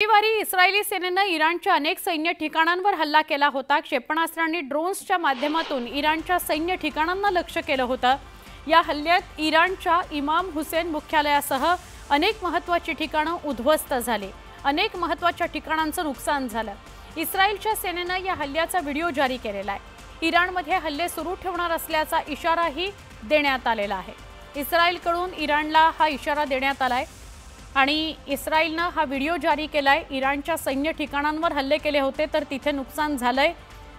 रविवारी इस्रायली सेनेने इराणच्या अनेक सैन्य ठिकाणांवर हल्ला केला होता। क्षेपणास्त्रांनी ड्रोन्सच्या माध्यमातून इराणच्या सैन्य ठिकाणांना लक्ष्य केलं होतं। या हल्ल्यात इराणच्या इमाम हुसेन मुख्यालयासह अनेक महत्त्वाची ठिकाणं उद्ध्वस्त झाली। अनेक महत्त्वाच्या ठिकाणांचं नुकसान झालं। इस्रायलच्या सेनेने या हल्ल्याचा व्हिडिओ जारी केलेला आहे। इराणमध्ये हल्ले सुरू ठेवणार असल्याचा इशाराही देण्यात आलेला आहे। इस्रायलकडून इराणला हा इशारा देण्यात आलाय आणि इस्रायलने हा व्हिडिओ जारी केलाय। इराणच्या सैन्य ठिकाणांवर हल्ले केले होते तर तिथे नुकसान झालंय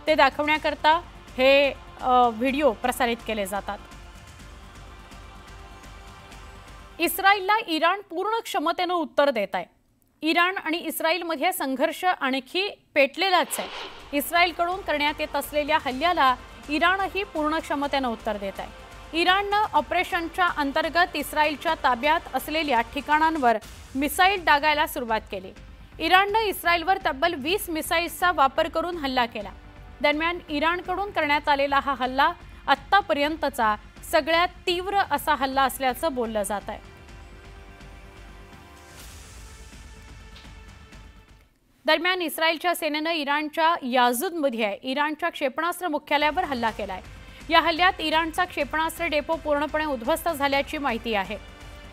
ते दाखवण्याकरता हे व्हिडिओ प्रसारित केले जातात। इस्रायलला इराण पूर्ण क्षमतेने उत्तर देत आहे। इराण आणि इस्रायलमध्ये संघर्ष आणखी पेटलेलाच आहे। इस्रायलकडून करण्यात येत असलेल्या हल्ल्याला इराणही पूर्ण क्षमतेने उत्तर देत आहे। इराणने ऑपरेशनच्या अंतर्गत इस्रायलच्या ताब्यात असलेल्या ठिकाणांवर मिसाईल डागायला सुरुवात केली। इराणने इस्रायलवर तब्बल 20 मिसाईल्सचा वापर करून हल्ला केला। दरम्यान इराणकडून करण्यात आलेला हा हल्ला आत्तापर्यंतचा सगळ्यात तीव्र असा हल्ला असल्याचं बोललं जात आहे। दरम्यान इस्रायलच्या सेनेने इराणच्या याझूदमध्ये इराणच्या क्षेपणास्त्र मुख्यालयावर हल्ला केलाय। या हल्ल्यात इराणचा क्षेपणास्त्र डेपो पूर्णपणे उद्ध्वस्त झाल्याची माहिती आहे।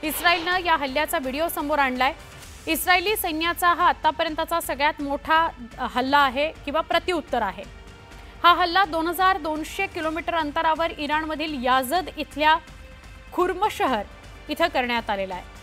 इस्रायलने या हल्ल्याचा व्हिडिओ समोर आणलाय। इस्रायली सैन्याचा हा आतापर्यंतचा सगळ्यात मोठा हल्ला आहे किंवा प्रत्युत्तर आहे। हा हल्ला 2200 किलोमीटर अंतरावर इराणमधील याझद इथल्या खुर्म शहर इथं करण्यात आलेला आहे।